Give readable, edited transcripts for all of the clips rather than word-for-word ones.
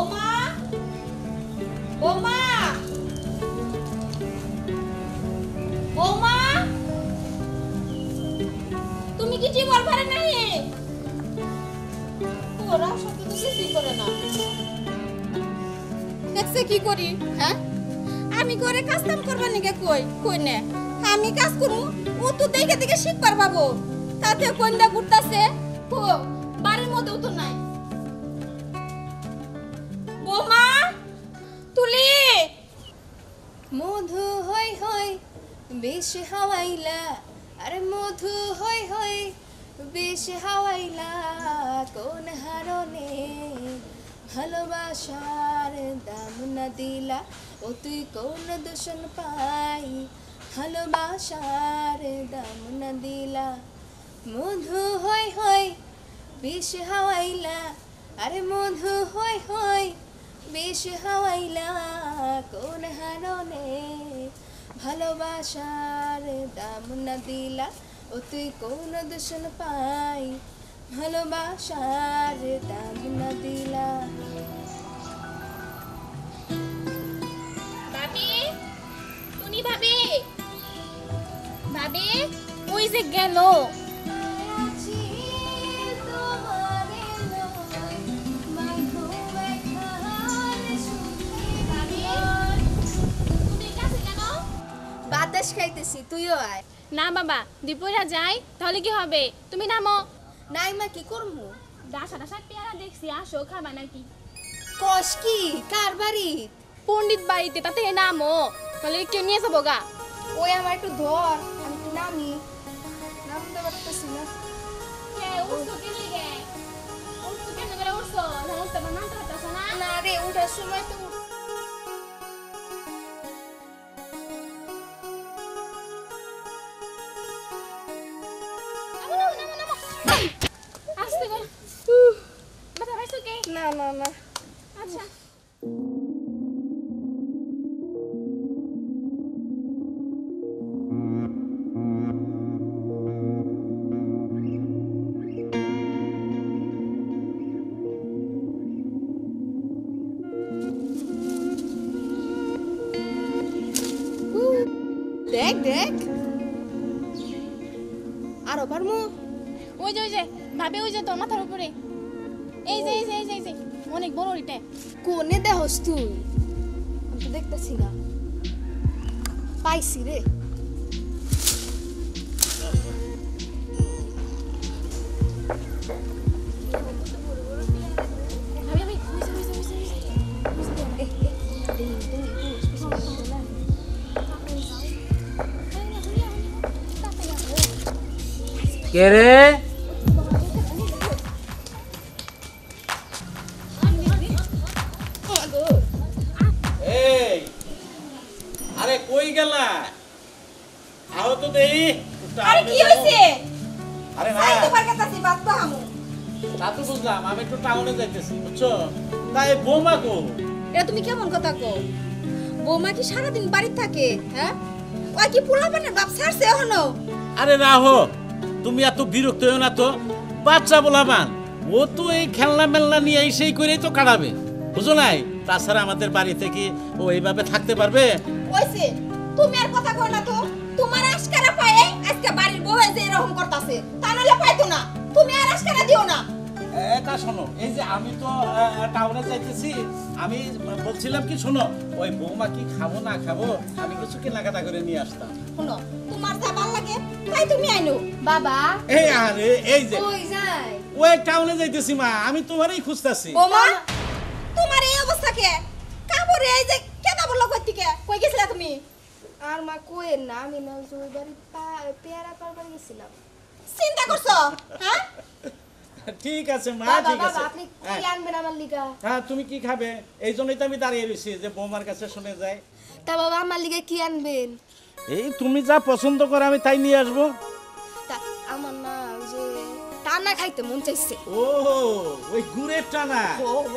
বৌমা বৌমা বৌমা তুমি কি জীবন পারে নাই ওরা সত্যি তো কিছুই করে না দেখছে কি করি হ্যাঁ আমি ঘরে কাজ কাম করবা নিকে কই কই না আমি কাজ করু ও তো দেখে দেখে শিখবার পাবো তাতে কন্যা ঘুরতাছে ও বাড়ির মধ্যেও তো নাই বৌমা তুলি মধু হই হই বেশ হাওয়াইলা আরে মধু হই হই বেশ হাওয়াইলা কোন হারনে ভালোবাসার দাম না দিলা ও তুই কোন দূষণ পাই ভালোবাসার দাম না দিলা মধু হই হই বেশ হাওয়াইলা আরে মধু হই হই বেশ হাওয়াইলা কোন হারনে ভালোবাসার দাম না দিলা ও তুই কোন দূষণ পাই ভালোবাসার দাম না দিলা ভাবি টুনি ভাবি ভাবি ওই যে গেল বাতাস খাইতেছি তুইও আয় না বাবা দুপুরা যাই তাহলে কি হবে তুমি নামো নাই মা কি করমু ডাসা ডাসা পেয়ারা দেখছি আসো খাবা নাকি কস কি কার বাড়ি পণ্ডিত বাড়িতে তাতে নামো তাহলে কেউ নিয়ে যাবো গা ওই আমার একটু ধর আমি একটু নামি নামতে পারতেছি না কে উঠছো কে লিগে উঠছো কেন করে উঠছো না উঠতে নামতে পারতাছ না না রে উঠার সময় তো আসতে গো মাথা পাইছো কে না না না আচ্ছা দেখ দেখ আরো পারমু ওই যে ভাবে ওই যে তোর মাথার উপরে এই যে এই যে এই যে এই যে অনেক বড় এটা কোনে দেহস তুই আমি তো দেখতেছি না পাইছি রে ভাবি ভাবি কে রে এই আরে কই গেলা আও তো দেই আরে কি হইছে আরে না আই তোমার কাছে বাদ তো আমু তা তো বুঝলাম আমি একটু টাউনে যাইতেছি বুঝছো তাই বৌমা গো এটা তুমি কেমন কথা কও বৌমা কি সারা দিন বাড়িতে থাকে হ্যাঁ ওই কি পোলাপানের বাপ ছাড়ছে এখনো আরে রাহো তুমি এত বিরক্ত হও না তো বাচ্চা বলাবান ও তো এই খেলনা মেলনা নিয়ে এসেই করেই তো কাটাবে বুঝো নাই তাছাড়া আমাদের বাড়িতে কি ও এইভাবে থাকতে পারবে ওইছে তুমি আর কথা কও না তো তোমার আশকারা পায়ে আজকে বাড়ির বউ যে এরকম করতাছে তা নালে পাইতো না তুমি আর আশকারা দিও না এটা শোনো এই যে আমি তো টাউনে যাইতেছি আমি বলছিলাম কি শোনো ওই বৌমা কি খাবো না খাবো আমি কিছু কেনাকাটা করে নিয়ে আসতাম শুনো তোমার যা ভালো লাগে তাই তুমি আইনো বাবা এই আরে এই যে কই যাই ওই টাউনে যাইতেছি মা আমি তোমারই খুঁজতাছি বৌমা তোমার এই অবস্থা কে কাপড়ে এই যে কেদা বললো কই থেকে কই গেছিলা তুমি আর মা কইেন না আমি না ওই বাড়ি পেয়ারা পারবার গেছিলাম চিন্তা করছো হ্যাঁ ঠিক আছে মা বাবা ঠিক আছে বাবা আপনি কি আনবেন আমার লিগা হ্যাঁ তুমি কি খাবে এই জন্যই তো আমি দাঁড়িয়ে রয়েছি যে বৌমার কাছে শুনে যাই তা বাবা আমার লিগা কি আনবেন এই তুমি যা পছন্দ করো আমি তাই নিয়ে আসবো তা আমার না ওই যে টানা খাইতে মন চাইছে ও ওই গুড়ের টানা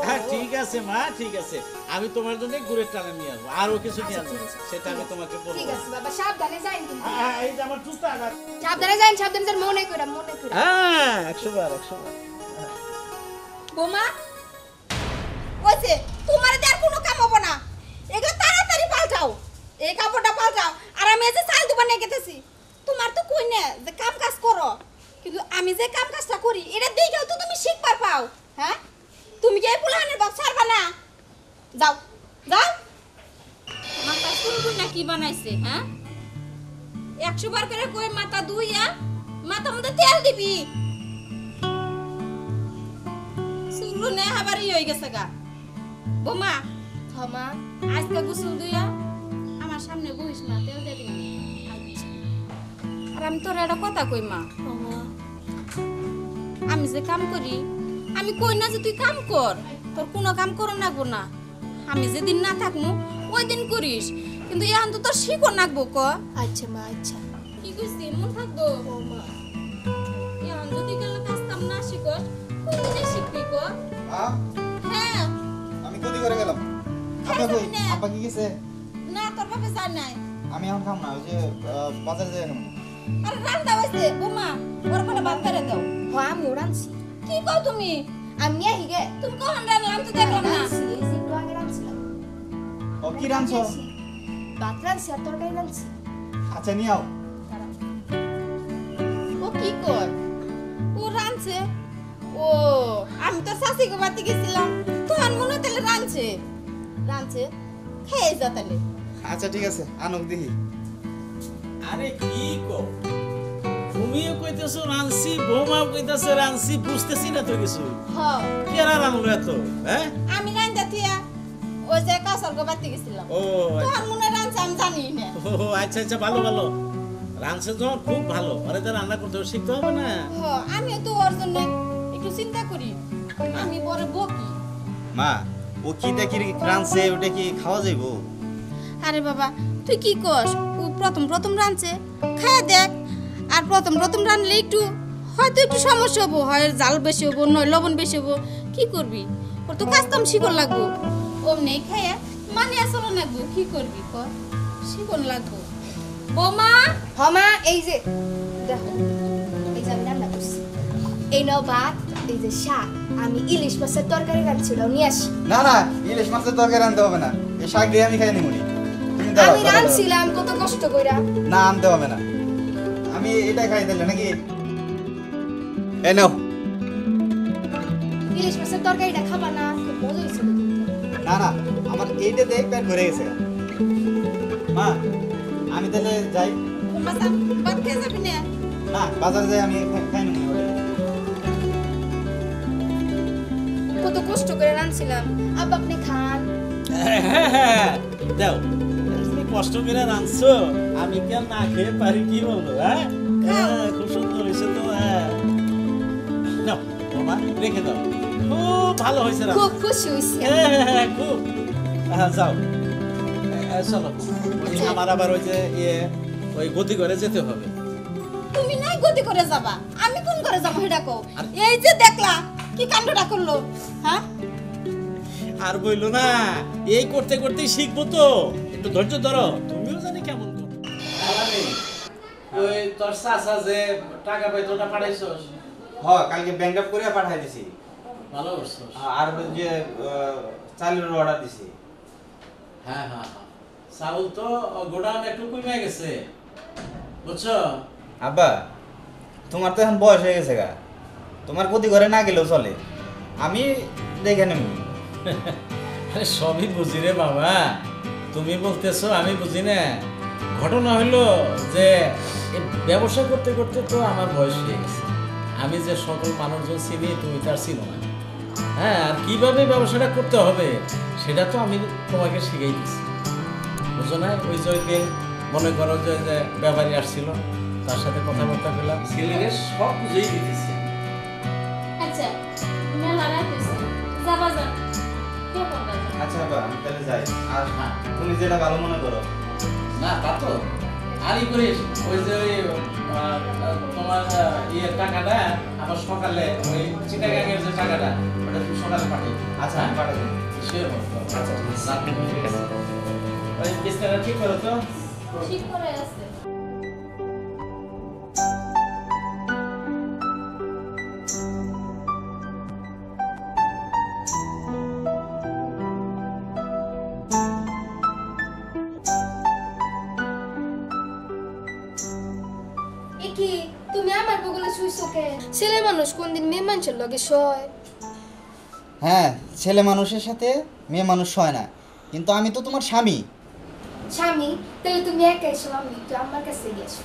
হ্যাঁ ঠিক আছে মা ঠিক আছে আমি তোমার জন্য গুড়ের টানা নিয়ে আসবো আরো কিছু নিয়ে আসবো সেটা আমি তোমাকে বলবো ঠিক আছে বাবা সাবধানে যাইন কিন্তু এই যে আমার জুতা সাবধানে যাইন সাবধানে যান মনে কইরা হ্যাঁ 100 বার বৌমা ওইছে গেতেছি তোমার তো কই না যে কাম কাজ করো কিন্তু আমি যে কাম কাজটা করি এটা দেখেও তো তুমি শিখবার পাও হ্যাঁ তুমি কি এই পোলাহানের বাপ ছাড়বা না যাও যাও মাথা শুরু না কি বানাইছে হ্যাঁ 100 বার করে কই মাথা ধুইয়া মাথা মধ্যে তেল দিবি শুরু নে আবারই হয়ে গেছে গা বোমা ক্ষমা আজকে গোসল দিয়া আমার সামনে বইস না তেল দিয়ে দিবি আর আমি তোর একটা কথা কই মা ক্ষমা আমি যে কাম করি আমি কই না যে তুই কাম কর তোর কোনো কাম করো নাগবো না আমি যেদিন না থাকমু ওই দিন করিস কিন্তু এখন তো তোর শিখো নাগবো ক আচ্ছা মা আচ্ছা কি কইছি মন থাকবো ও মা এখন যদি গেলে কাজ কাম না শিখস কোনদিন শিখবি ক মা হ্যাঁ আমি কোথায় করে গেলাম আপনি কই না। আপা কি গেছে না তোর বাপে যায় নাই আমি এখন খাম না ওই যে বাজারে যাই না আর রান্না হইছে বোমা ওর করে ভাত বেড়ে দাও হ আমি রাঁধছি কি কও তুমি আমি নিয়ে হিগে তুমি কখন রান্না আমি তো দেখলাম না রাঁধছি এই যে একটু আগে রাঁধছিলাম ও কি রাঁধছো ভাত রাঁধছি আর তরকারি রাঁধছি আচ্ছা নিয়ে আও ও কি কর ও রাঁধছে ও আমি তো শাশি গো বাতি গেছিলাম তখন মনে তাহলে রাঁধছে খেয়ে যা তাহলে আচ্ছা ঠিক আছে আনুক দেখি আরে কি কো তুমিও কইতেছো রানসি বৌমাও কইতেছে রানসি বুঝতেছি না তো কিছু হ কেরা রানলো এত হ্যাঁ আমি রাঁধতে থিয়া ওই যে কাসর গো বাতি গেছিলাম ও তখন মনে রাঁধছে আমি জানি না ও আচ্ছা আচ্ছা ভালো ভালো রানছে যখন খুব ভালো আরে তো রান্না করতে শিখতে হবে না হ আমিও তো ওর জন্য একটু চিন্তা করি আমি পরে বকি মা ও কি দেখি রাঁধছে ওটা কি খাওয়া যাইবো আরে বাবা তুই কি কস ও প্রথম রাঁধছে খায় দেখ আর প্রথম রাঁধলে একটু হয়তো একটু সমস্যা হবো হয় জাল বেশি হবো নয় লবণ বেশি হবো কি করবি ওর তো কাজ কাম শিকন লাগবো অমনি খাইয়া মানে আসলে লাগবো কি করবি ক শিকন লাগবো বৌমা ক্ষমা এই যে দেখো এই যে আমি রান্না করছি এই নাও ভাত এই যে শাক আমি ইলিশ মাছের তরকারি রাঁধছিলাম নিয়ে আসি না না ইলিশ মাছের তরকারি রাঁধতে হবে না এই শাক দিয়ে আমি খাই নিমুনি তুমি দাও আমি রাঁধছিলাম কত কষ্ট কইরা না আনতে হবে না আমি এটা খাই দিলে নাকি এই নাও ইলিশ মাছের তরকারিটা খাবা না খুব মজা হয়েছিল কিন্তু। না না আমার এইটা দেখ পেট ভরে গেছে মা আমি তাহলে যাই বাসা ভাত খেয়ে যাবি না না বাজারে যাই আমি খাই নিমুনি কত কষ্ট করে রাঁধছিলাম আব্বা আপনি খান দাও তুমি কষ্ট করে রাঁধছো আমি কেন না খেয়ে পারি কি বলবো হ্যাঁ হ্যাঁ, খুব সুন্দর হয়েছে তো হ্যাঁ নাও বৌমা রেখে দাও খুব ভালো হয়েছে রান্না খুব খুশি হয়েছি হ্যাঁ, খুব যাও চলো ওই আমার আবার ওই যে ওই গতি করে যেতে হবে তুমি নাই গতি করে যাবা আমি কোন করে যাবো সেটা কও আর- এই যে দেখলা কি কাণ্ডটা করলো হ্যাঁ আর বইলো না এই করতে করতেই শিখবো তো একটু ধৈর্য ধরো তুমিও জানি কেমন করো ওই তোর চাচা যে টাকা পাইতো ওটা পাঠাইছস হ কালকে ব্যাংক আপ করে পাঠাই দিছি ভালো করছস আর ওই যে চালের অর্ডার দিছি হ্যাঁ হ্যাঁ হ্যাঁ চাউল তো গোডাউন একটু কমে গেছে বুঝছো আব্বা তোমার তো এখন বয়স হয়ে গেছে গা তোমার প্রতি ঘরে না গেলেও চলে আমি দেখে নেব আরে সবই বুঝি রে বাবা তুমি বলতেছো আমি বুঝি না ঘটনা হলো যে এই ব্যবসা করতে করতে তো আমার বয়স হয়ে গেছে আমি যে সকল মানুষজন চিনি তুমি তার চিনো না হ্যাঁ আর কিভাবে ব্যবসাটা করতে হবে সেটা তো আমি তোমাকে শিখিয়ে দিচ্ছি বুঝো না ওই যে ওই দিন মনে করো যে যে ব্যাপারী আসছিল তার সাথে কথাবার্তা বললাম ছেলেরে সব বুঝেই দিতেছে আচ্ছা মেলা রাখতেছি যাবা যা কে বলবে আচ্ছা আব্বা আমি তাহলে যাই আর হ্যাঁ তুমি যেটা ভালো মনে করো না তা তো আরই করিস ওই যে ওই তোমার ইয়ের টাকাটা আবার সকালে ওই চিটাগাঙের যে টাকাটা ওটা তুই সকালে পাঠিয়ে দিবি। আচ্ছা আমি পাঠাবো সে বলতো আচ্ছা ঠিক আছে ওই বিস্তারটা ঠিক করো তো ঠিক করে আছে মানুষ কোনদিন মেয়ে মানুষের লগে সয়? হ্যাঁ, ছেলে মানুষের সাথে মেয়ে মানুষ হয় না, কিন্তু আমি তো তোমার স্বামী। স্বামী? তাহলে তুমি একাই স্বামী, তো আমার কাছে গেছো।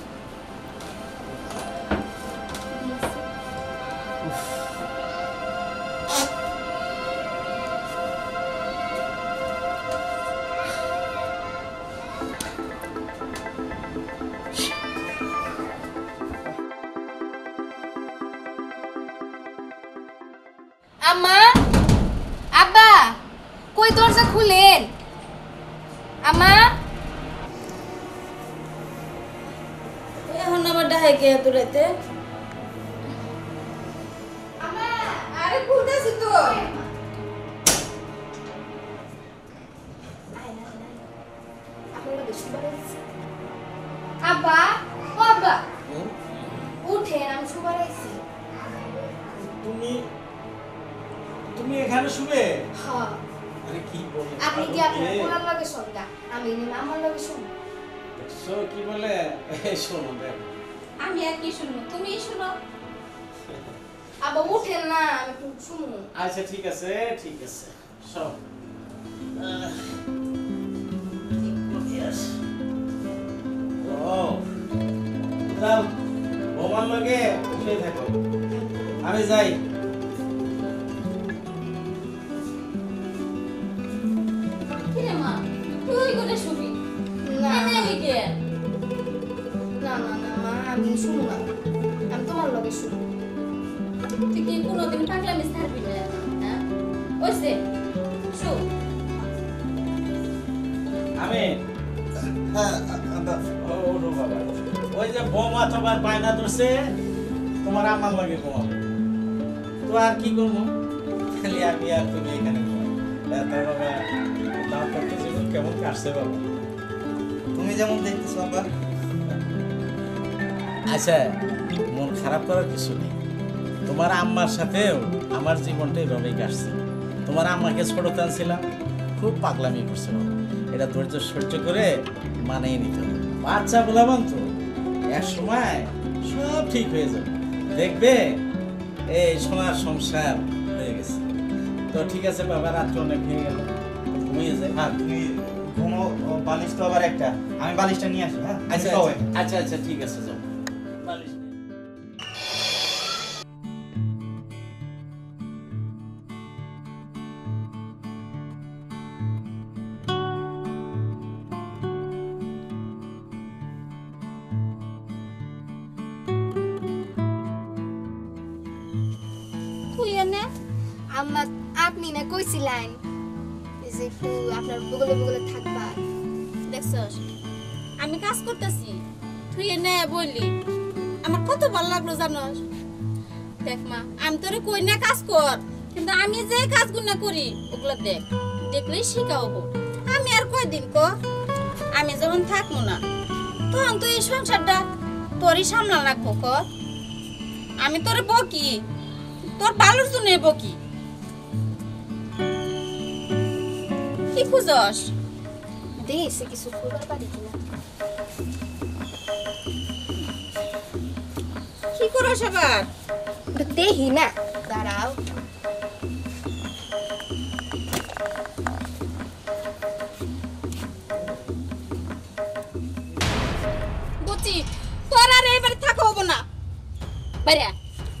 আম্মা, আব্বা, কই দরজা খুলেন। আম্মা, এখন আবার ডাহাই কে দূরেতে? আম্মা, আরে খুলতেছি তো। আব্বা, ও আব্বা, উঠেন, আমি শুবার আইছি। তুমি এখানে শুবে? হ্যাঁ, আরে কি বলে? আপনি কি আপনার কোনার লগে শুনতা, আমি নি আমার লগে শুন। সো কি বলে? এই শোনো দেখ, আমি আর কি শুনবো, তুমি শুনো। আব্বা উঠেন না, আমি একটু শুনবো। আচ্ছা ঠিক আছে, ঠিক আছে, সব ভগবান লগে শুয়ে থাকো, আমি যাই। কি রে মা, তুই করে শুবি? না না না লিখে। না না না মা, আমি শুনবো না, আমি তোমার লগে শুনবো। তুই কি কোনোদিন পাগলামি ছাড়বি না? হ্যাঁ ওইসে শু। আমি হ্যাঁ, ওঠো বাবা, ওই যে বোমা তোমার বায়না ধরছে, তোমার আমার লগে ঘুমাবো, তো আর কি করবো, খালি আমি আর তুমি এখানে ঘুমাবো। দাম্পত্য জীবন কেমন কাটছে বাবা? তুমি যেমন দেখতেছো আব্বা। আচ্ছা, মন খারাপ করার কিছু নেই, তোমার আম্মার সাথেও আমার জীবনটা এইভাবেই কাটছে। তোমার আম্মাকে ছোটতে আনছিলাম, খুব পাগলামি করছিল, এটা ধৈর্য সহ্য করে মানিয়ে নিতে হবে। বাচ্চা বলাবান তো এক সময় সব ঠিক হয়ে যাবে, দেখবে এই সোনার সংসার হয়ে গেছে। তো ঠিক আছে বাবা, রাত্রে অনেক হয়ে গেল, ঘুমিয়ে যাই। হ্যাঁ, তুমি ঘুমো, বালিশ তো আবার একটা, আমি বালিশটা নিয়ে আসি। হ্যাঁ, আচ্ছা সবাই। আচ্ছা আচ্ছা ঠিক আছে, যাও বালিশ নিয়ে। তুই এনে আম্মা, আপনি না কইছিলেন এই যে একটু আপনার বগলে বগলে থাকবা। দেখছস আমি কাজ করতেছি, তুই এনে বললি আমার কত ভালো লাগলো জানোস। দেখ মা, আমি তোরে কই না কাজ কর, কিন্তু আমি যে কাজগুলো করি ওগুলো দেখ, দেখলেই শিখাবো। আমি আর কয়দিন কর, আমি যখন থাকবো না তখন তো এই সংসারটা তোরই সামলা রাখবো। কর আমি তোরে বকি, তোর ভালোর জন্য বকি। কি খুঁজস? দেখি কিছু করবার পারি কিনা। কি করস আবার? একটু দেখি না, দাঁড়াও। বুঝছি, তোর আর এবারে থাকা হবো না। বাইরে আয়,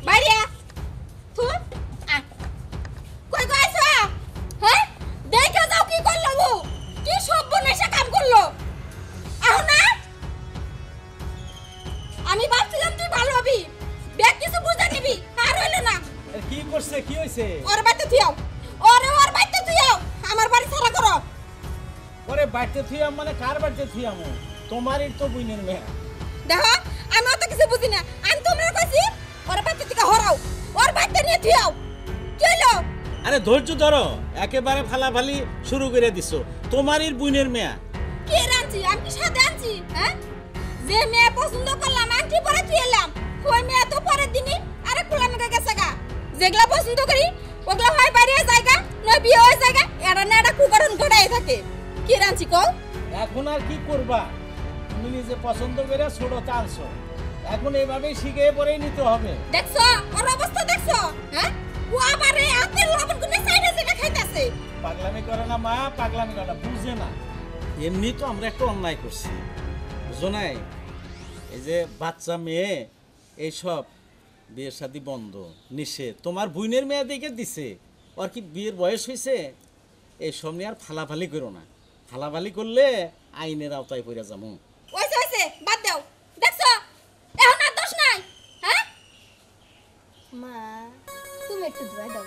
বাইরে আয়। তুই আয়। কই গো আইছো? হ্যাঁ, দেখে যাও কি করলো ও, কি সর্বনাশা কাম করলো। আহ না, আমি ভাবছিলাম তুই ভালো হবি, ব্যাগ কিছু বুঝে নিবি, আর হইলো না। কি করছে, কি হয়েছে? ওর বাড়িতে থুয়াও, ওর বাড়িতে থুয়াও, আমার বাড়ি ছাড়া করো। ওরে বাড়িতে থুয়াম মানে কার বাড়িতে থুয়ামু? তোমারই তো বুইনের মেয়ে। দেখো আমি অত কিছু বুঝি না, আমি তোমরা কইছি ওর বাড়িতে থেকে হরাও, ওর বাড়িতে নিয়ে থুয়াও। কি হলো? আরে ধৈর্য ধরো, একেবারে ফালাফালি শুরু করে দিছো, তোমারই বুইনের মেয়ে। কি রাঁচি, আমি কি সাথে আনছি? হ্যাঁ, যে মেয়ে পছন্দ করলাম আন্টি পরে তুই এলাম, ওই মেয়ে তো পরের দিনই আরে কুলামে গেছে গা। যেগুলা পছন্দ করি ওগুলা হয় বাইরে জায়গা, নয় বিয়ে হয়ে জায়গা, এটা না এটা কুকরণ করাই থাকে। কি রাঁচি কও? এখন আর কি করবা, তুমি নিজে পছন্দ করে ছোট আনছো, এখন এইভাবেই শিখে পরেই নিতে হবে। দেখছো ওর অবস্থা দেখছো? হ্যাঁ, ও আবার এই আতের লবণ গুনে সাইডে সাইডে খাইতেছে। পাগলামি করে না মা, পাগলামি করে না, বুঝে না। এমনি তো আমরা একটা অন্যায় করছি, বুঝো নাই? এই যে বাচ্চা মেয়ে এইসব বিয়ের শাদী বন্ধ, নিষেধ। তোমার বোনের মেয়ে দিকে দিছে, ওর কি বিয়ের বয়স হয়েছে? এইসব নিয়ে আর ফালাফালি করো না, ফালাফালি করলে আইনের আওতায় পড়ে যাবো। ওইছে বাদ দাও। দেখছো এখন আর দোষ নাই। হ্যাঁ, মা তুমি একটু ধোয়া দাও।